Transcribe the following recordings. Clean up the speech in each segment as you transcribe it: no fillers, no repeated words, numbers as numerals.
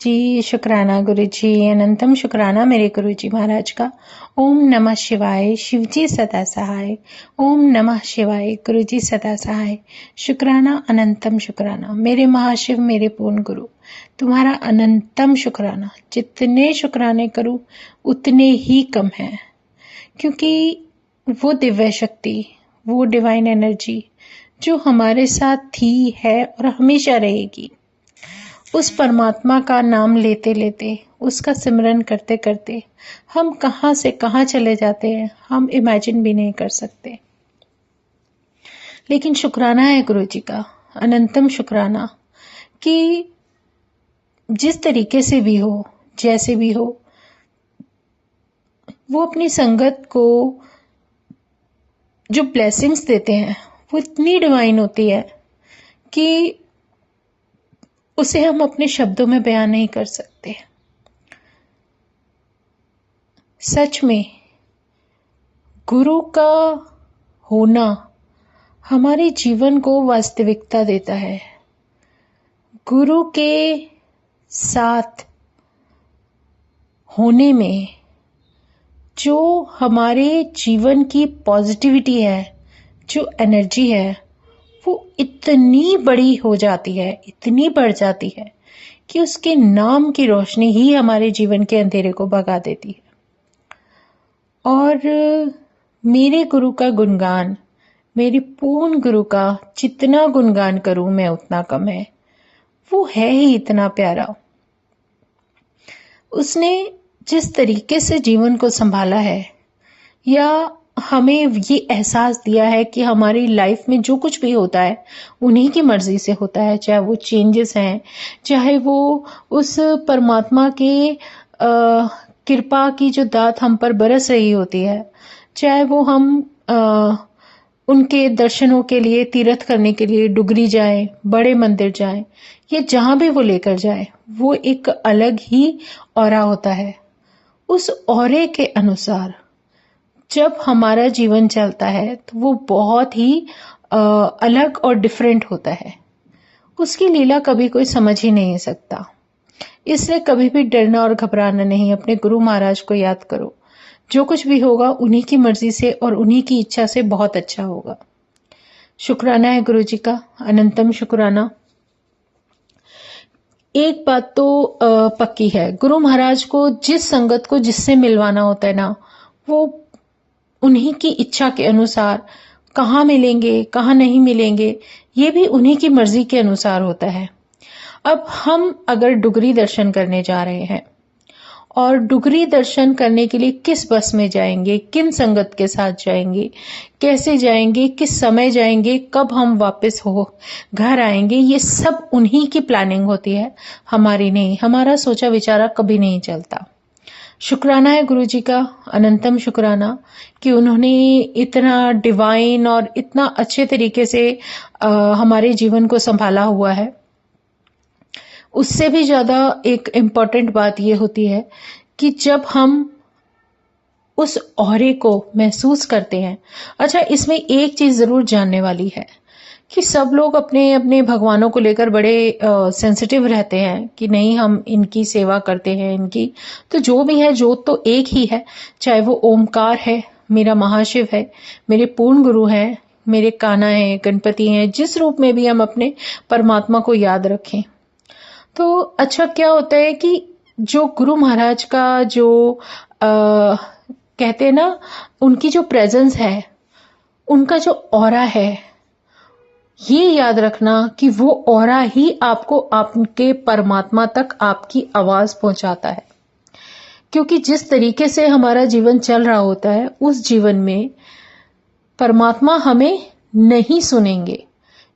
जी, शुक्राना गुरु जी, अनंतम शुक्राना मेरे गुरु जी महाराज का। ओम नमः शिवाय, शिव जी सदा सहाय। ओम नमः शिवाय, गुरु जी सदा सहाय। शुक्राना अनंतम शुक्राना मेरे महाशिव, मेरे पूर्ण गुरु, तुम्हारा अनंतम शुक्राना। जितने शुक्राने करूं उतने ही कम है, क्योंकि वो दिव्य शक्ति, वो डिवाइन एनर्जी जो हमारे साथ थी, है और हमेशा रहेगी, उस परमात्मा का नाम लेते लेते, उसका सिमरन करते करते हम कहां से कहां चले जाते हैं, हम इमेजिन भी नहीं कर सकते। लेकिन शुक्राना है गुरु जी का, अनंतम शुक्राना, कि जिस तरीके से भी हो, जैसे भी हो, वो अपनी संगत को जो ब्लेसिंग्स देते हैं वो इतनी डिवाइन होती है कि उसे हम अपने शब्दों में बयान नहीं कर सकते। सच में गुरु का होना हमारे जीवन को वास्तविकता देता है। गुरु के साथ होने में जो हमारे जीवन की पॉजिटिविटी है, जो एनर्जी है, वो इतनी बड़ी हो जाती है, इतनी बढ़ जाती है कि उसके नाम की रोशनी ही हमारे जीवन के अंधेरे को भगा देती है। और मेरे गुरु का गुणगान, मेरे पूर्ण गुरु का जितना गुणगान करूं मैं उतना कम है। वो है ही इतना प्यारा। उसने जिस तरीके से जीवन को संभाला है, या हमें ये एहसास दिया है कि हमारी लाइफ में जो कुछ भी होता है उन्हीं की मर्जी से होता है, चाहे वो चेंजेस हैं, चाहे वो उस परमात्मा के कृपा की जो दात हम पर बरस रही होती है, चाहे वो हम उनके दर्शनों के लिए, तीर्थ करने के लिए डुगरी जाएं, बड़े मंदिर जाएं, या जहां भी वो लेकर जाए, वो एक अलग ही ऑरा होता है। उस ऑरे के अनुसार जब हमारा जीवन चलता है तो वो बहुत ही अलग और डिफरेंट होता है। उसकी लीला कभी कोई समझ ही नहीं सकता। इसलिए कभी भी डरना और घबराना नहीं। अपने गुरु महाराज को याद करो, जो कुछ भी होगा उन्हीं की मर्जी से और उन्हीं की इच्छा से बहुत अच्छा होगा। शुक्राना है गुरु जी का, अनंतम शुक्राना। एक बात तो पक्की है, गुरु महाराज को जिस संगत को जिससे मिलवाना होता है ना, वो उन्हीं की इच्छा के अनुसार कहाँ मिलेंगे, कहाँ नहीं मिलेंगे, ये भी उन्हीं की मर्जी के अनुसार होता है। अब हम अगर डुगरी दर्शन करने जा रहे हैं, और डुगरी दर्शन करने के लिए किस बस में जाएंगे, किन संगत के साथ जाएंगे, कैसे जाएंगे, किस समय जाएंगे, कब हम वापस हो घर आएंगे, ये सब उन्हीं की प्लानिंग होती है, हमारी नहीं। हमारा सोचा विचारा कभी नहीं चलता। शुक्राना है गुरु जी का, अनंतम शुक्राना, कि उन्होंने इतना डिवाइन और इतना अच्छे तरीके से हमारे जीवन को संभाला हुआ है। उससे भी ज्यादा एक इम्पॉर्टेंट बात यह होती है कि जब हम उस ऑरे को महसूस करते हैं। अच्छा, इसमें एक चीज जरूर जानने वाली है कि सब लोग अपने अपने भगवानों को लेकर बड़े सेंसिटिव रहते हैं कि नहीं, हम इनकी सेवा करते हैं, इनकी तो जो भी है, जोत तो एक ही है। चाहे वो ओमकार है, मेरा महाशिव है, मेरे पूर्ण गुरु हैं, मेरे कान्हा है, गणपति हैं, जिस रूप में भी हम अपने परमात्मा को याद रखें। तो अच्छा, क्या होता है कि जो गुरु महाराज का जो कहते हैं ना, उनकी जो प्रेजेंस है, उनका जो ऑरा है, ये याद रखना कि वो ऑरा ही आपको आपके परमात्मा तक आपकी आवाज पहुंचाता है। क्योंकि जिस तरीके से हमारा जीवन चल रहा होता है, उस जीवन में परमात्मा हमें नहीं सुनेंगे।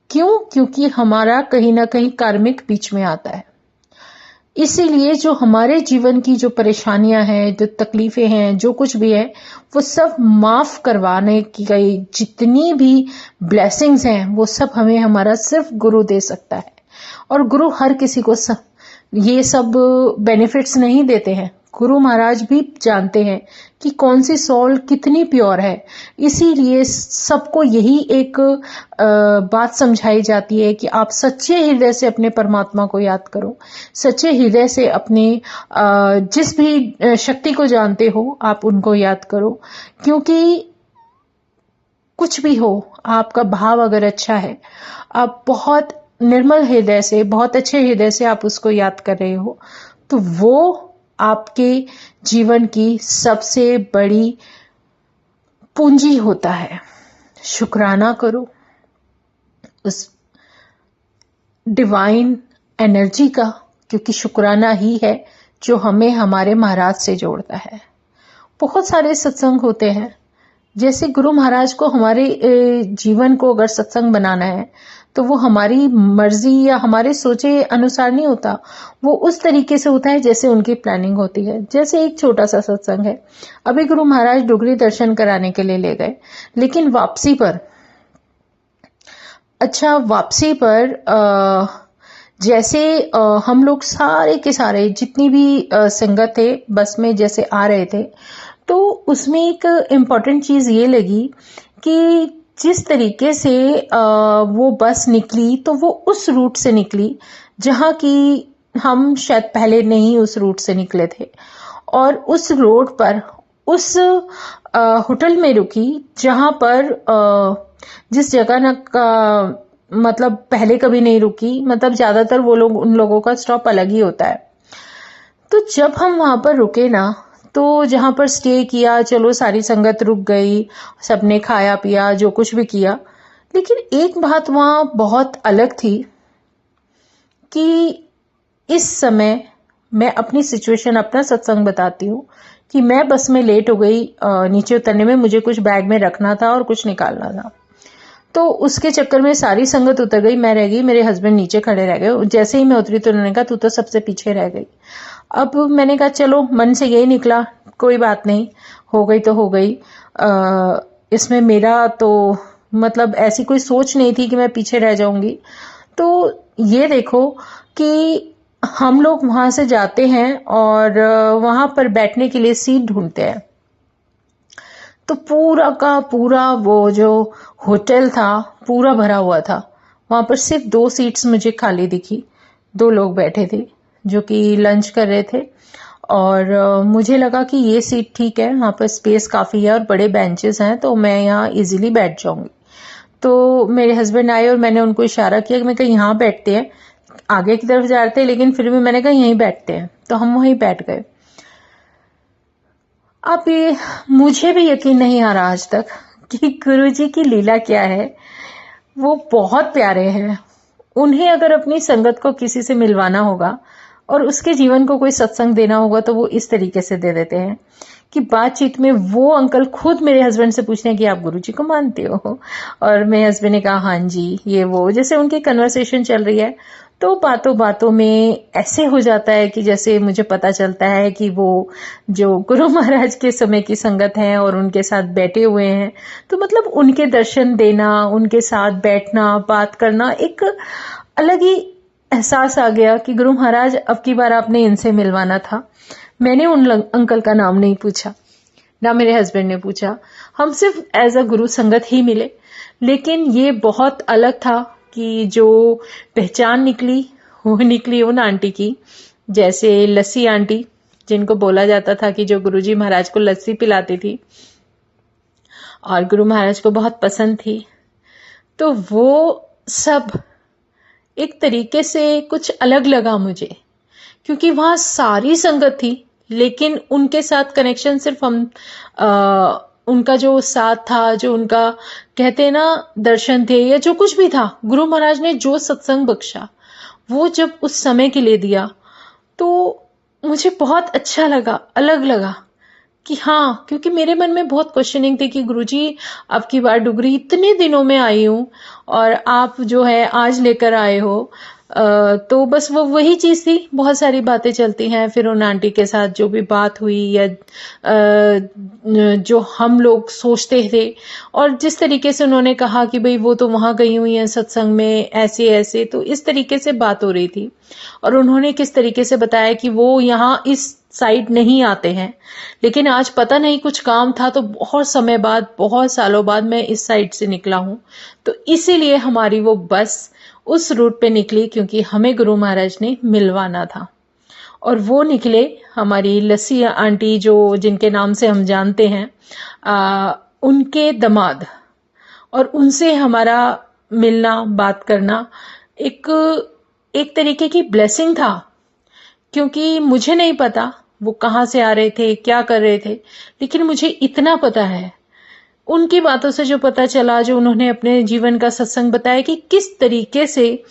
क्यों? क्योंकि हमारा कहीं ना कहीं कार्मिक बीच में आता है। इसीलिए जो हमारे जीवन की जो परेशानियां हैं, जो तकलीफें हैं, जो कुछ भी है, वो सब माफ करवाने की गई जितनी भी ब्लेसिंग्स हैं, वो सब हमें हमारा सिर्फ गुरु दे सकता है। और गुरु हर किसी को ये सब बेनिफिट्स नहीं देते हैं। गुरु महाराज भी जानते हैं कि कौन सी सोल कितनी प्योर है। इसीलिए सबको यही एक बात समझाई जाती है कि आप सच्चे हृदय से अपने परमात्मा को याद करो, सच्चे हृदय से अपने जिस भी शक्ति को जानते हो आप उनको याद करो। क्योंकि कुछ भी हो, आपका भाव अगर अच्छा है, आप बहुत निर्मल हृदय से, बहुत अच्छे हृदय से आप उसको याद कर रहे हो, तो वो आपके जीवन की सबसे बड़ी पूंजी होता है। शुक्राना करो उस डिवाइन एनर्जी का, क्योंकि शुक्राना ही है जो हमें हमारे महाराज से जोड़ता है। बहुत सारे सत्संग होते हैं, जैसे गुरु महाराज को हमारे जीवन को अगर सत्संग बनाना है तो वो हमारी मर्जी या हमारे सोचे अनुसार नहीं होता, वो उस तरीके से होता है जैसे उनकी प्लानिंग होती है। जैसे एक छोटा सा सत्संग है, अभी गुरु महाराज डुगरी दर्शन कराने के लिए ले गए, लेकिन वापसी पर जैसे हम लोग सारे के सारे जितनी भी संगत थे बस में जैसे आ रहे थे, तो उसमें एक इम्पॉर्टेंट चीज ये लगी कि जिस तरीके से वो बस निकली तो वो उस रूट से निकली जहां की हम शायद पहले नहीं उस रूट से निकले थे, और उस रोड पर उस होटल में रुकी जहां पर जिस जगह न का मतलब पहले कभी नहीं रुकी, मतलब ज्यादातर वो लोग उन लोगों का स्टॉप अलग ही होता है। तो जब हम वहां पर रुके ना, तो जहां पर स्टे किया, चलो सारी संगत रुक गई, सबने खाया पिया जो कुछ भी किया, लेकिन एक बात वहां बहुत अलग थी कि इस समय मैं अपनी सिचुएशन, अपना सत्संग बताती हूँ कि मैं बस में लेट हो गई नीचे उतरने में, मुझे कुछ बैग में रखना था और कुछ निकालना था, तो उसके चक्कर में सारी संगत उतर गई, मैं रह गई, मेरे हस्बैंड नीचे खड़े रह गए। जैसे ही मैं उतरी तो उन्होंने कहा तू तो सबसे पीछे रह गई। अब मैंने कहा चलो, मन से यही निकला, कोई बात नहीं, हो गई तो हो गई। इसमें मेरा तो मतलब ऐसी कोई सोच नहीं थी कि मैं पीछे रह जाऊंगी। तो ये देखो कि हम लोग वहां से जाते हैं और वहां पर बैठने के लिए सीट ढूंढते हैं, तो पूरा का पूरा वो जो होटल था पूरा भरा हुआ था। वहां पर सिर्फ 2 सीट्स मुझे खाली दिखी, 2 लोग बैठे थे जो कि लंच कर रहे थे, और मुझे लगा कि ये सीट ठीक है, वहां पर स्पेस काफी है और बड़े बेंचेस हैं, तो मैं यहाँ इजीली बैठ जाऊंगी। तो मेरे हस्बैंड आए और मैंने उनको इशारा किया कि मैं कहीं यहाँ बैठते हैं, आगे की तरफ जा रहे थे लेकिन फिर भी मैंने कहा यहीं बैठते हैं, तो हम वहीं बैठ गए। अब ये मुझे भी यकीन नहीं आ रहा आज तक कि गुरुजी की लीला क्या है। वो बहुत प्यारे हैं। उन्हें अगर अपनी संगत को किसी से मिलवाना होगा और उसके जीवन को कोई सत्संग देना होगा तो वो इस तरीके से दे देते हैं कि बातचीत में वो अंकल खुद मेरे हस्बैंड से पूछते हैं कि आप गुरुजी को मानते हो, और मेरे हस्बैंड ने कहा हाँ जी, ये वो, जैसे उनकी कन्वर्सेशन चल रही है तो बातों बातों में ऐसे हो जाता है कि जैसे मुझे पता चलता है कि वो जो गुरु महाराज के समय की संगत है और उनके साथ बैठे हुए हैं, तो मतलब उनके दर्शन देना, उनके साथ बैठना, बात करना, एक अलग ही एहसास आ गया कि गुरु महाराज अब की बार आपने इनसे मिलवाना था। मैंने उन अंकल का नाम नहीं पूछा, ना मेरे हस्बैंड ने पूछा, हम सिर्फ एज अ गुरु संगत ही मिले। लेकिन ये बहुत अलग था कि जो पहचान निकली वो निकली उन आंटी की, जैसे लस्सी आंटी, जिनको बोला जाता था कि जो गुरुजी महाराज को लस्सी पिलाती थी और गुरु महाराज को बहुत पसंद थी। तो वो सब एक तरीके से कुछ अलग लगा मुझे, क्योंकि वहां सारी संगत थी लेकिन उनके साथ कनेक्शन सिर्फ हम उनका जो साथ था, जो उनका कहते ना दर्शन थे या जो कुछ भी था, गुरु महाराज ने जो सत्संग बख्शा वो जब उस समय के लिए दिया तो मुझे बहुत अच्छा लगा, अलग लगा कि हाँ, क्योंकि मेरे मन में बहुत क्वेश्चनिंग थी कि गुरुजी अब की बार डुगरी इतने दिनों में आई हूं और आप जो है आज लेकर आए हो, तो बस वो वही चीज थी। बहुत सारी बातें चलती हैं, फिर उन आंटी के साथ जो भी बात हुई या जो हम लोग सोचते थे और जिस तरीके से उन्होंने कहा कि भाई वो तो वहां गई हुई हैं सत्संग में ऐसे ऐसे, तो इस तरीके से बात हो रही थी। और उन्होंने किस तरीके से बताया कि वो यहाँ इस साइड नहीं आते हैं, लेकिन आज पता नहीं कुछ काम था तो बहुत समय बाद, बहुत सालों बाद मैं इस साइड से निकला हूं। तो इसीलिए हमारी वो बस उस रूट पे निकली क्योंकि हमें गुरु महाराज ने मिलवाना था। और वो निकले हमारी लस्सी आंटी, जो जिनके नाम से हम जानते हैं, उनके दामाद। और उनसे हमारा मिलना, बात करना एक एक तरीके की ब्लेसिंग था, क्योंकि मुझे नहीं पता वो कहाँ से आ रहे थे, क्या कर रहे थे, लेकिन मुझे इतना पता है उनकी बातों से जो पता चला, जो उन्होंने अपने जीवन का सत्संग बताया कि किस तरीके से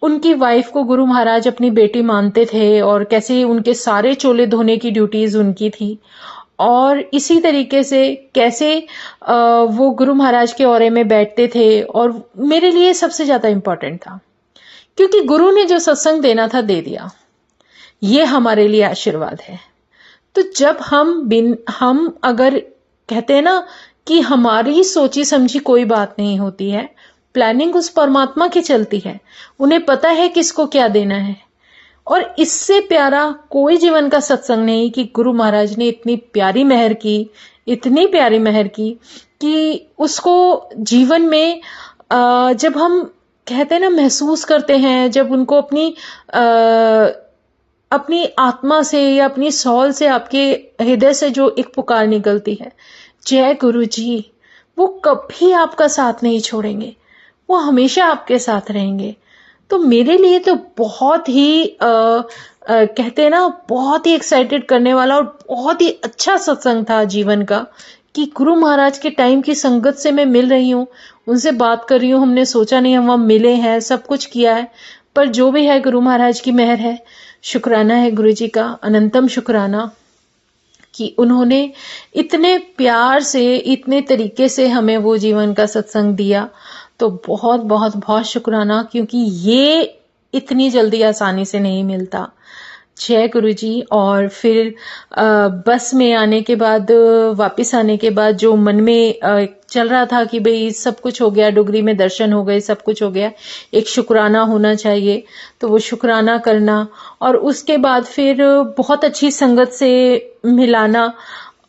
उनकी वाइफ को गुरु महाराज अपनी बेटी मानते थे और कैसे उनके सारे चोले धोने की ड्यूटीज उनकी थी। और इसी तरीके से कैसे वो गुरु महाराज के औरे में बैठते थे। और मेरे लिए सबसे ज्यादा इंपॉर्टेंट था, क्योंकि गुरु ने जो सत्संग देना था दे दिया, ये हमारे लिए आशीर्वाद है। तो जब हम अगर कहते हैं ना कि हमारी सोची समझी कोई बात नहीं होती है, प्लानिंग उस परमात्मा की चलती है, उन्हें पता है किसको क्या देना है। और इससे प्यारा कोई जीवन का सत्संग नहीं कि गुरु महाराज ने इतनी प्यारी मेहर की, इतनी प्यारी मेहर की कि उसको जीवन में जब हम कहते हैं ना महसूस करते हैं, जब उनको अपनी आत्मा से या अपनी सौल से, आपके हृदय से जो एक पुकार निकलती है, जय गुरु जी, वो कभी आपका साथ नहीं छोड़ेंगे, वो हमेशा आपके साथ रहेंगे। तो मेरे लिए तो बहुत ही कहते हैं ना, बहुत ही एक्साइटेड करने वाला और बहुत ही अच्छा सत्संग था जीवन का, कि गुरु महाराज के टाइम की संगत से मैं मिल रही हूँ, उनसे बात कर रही हूँ। हमने सोचा नहीं हम वहां मिले हैं, सब कुछ किया है, पर जो भी है गुरु महाराज की मेहर है। शुक्राना है गुरु जी का, अनंतम शुक्राना कि उन्होंने इतने प्यार से, इतने तरीके से हमें वो जीवन का सत्संग दिया। तो बहुत बहुत बहुत शुक्राना, क्योंकि ये इतनी जल्दी आसानी से नहीं मिलता। जय गुरु जी। और फिर बस में आने के बाद, वापस आने के बाद जो मन में चल रहा था कि भाई सब कुछ हो गया, डुगरी में दर्शन हो गए, सब कुछ हो गया, एक शुक्राना होना चाहिए, तो वो शुक्राना करना। और उसके बाद फिर बहुत अच्छी संगत से मिलाना,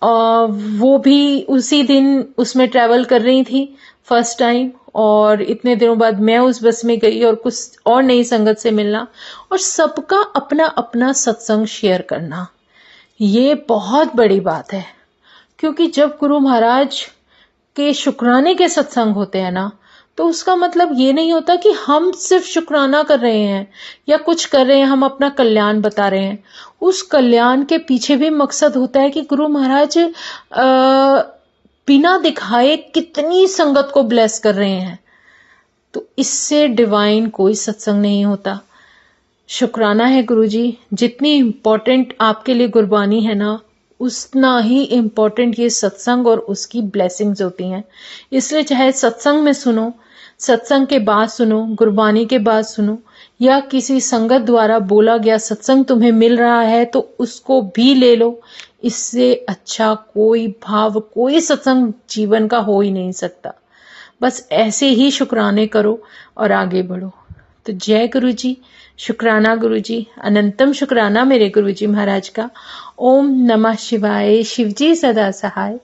वो भी उसी दिन उसमें ट्रैवल कर रही थी फर्स्ट टाइम, और इतने दिनों बाद मैं उस बस में गई और कुछ और नई संगत से मिलना, और सबका अपना अपना सत्संग शेयर करना, ये बहुत बड़ी बात है। क्योंकि जब गुरु महाराज के शुक्राने के सत्संग होते हैं ना, तो उसका मतलब ये नहीं होता कि हम सिर्फ शुक्राना कर रहे हैं या कुछ कर रहे हैं, हम अपना कल्याण बता रहे हैं। उस कल्याण के पीछे भी मकसद होता है कि गुरु महाराज बिना दिखाए कितनी संगत को ब्लेस कर रहे हैं। तो इससे डिवाइन कोई सत्संग नहीं होता। शुक्राना है गुरु जी, जितनी इंपॉर्टेंट आपके लिए गुरबानी है ना, उतना ही इंपॉर्टेंट ये सत्संग और उसकी ब्लेसिंग्स होती हैं। इसलिए चाहे सत्संग में सुनो, सत्संग के बाद सुनो, गुरबानी के बाद सुनो, या किसी संगत द्वारा बोला गया सत्संग तुम्हें मिल रहा है तो उसको भी ले लो। इससे अच्छा कोई भाव, कोई सत्संग जीवन का हो ही नहीं सकता। बस ऐसे ही शुक्राने करो और आगे बढ़ो। तो जय गुरु जी, शुक्राना गुरु जी, अनंतम शुक्राना मेरे गुरु जी महाराज का। ओम नमः शिवाय, शिवजी सदा सहाय।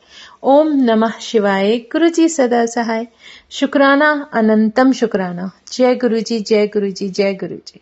ओम नमः शिवाय, गुरु जी सदा सहाय। शुक्राना, अनंतम शुक्राना। जय गुरु जी, जय गुरु जी, जय गुरु जी।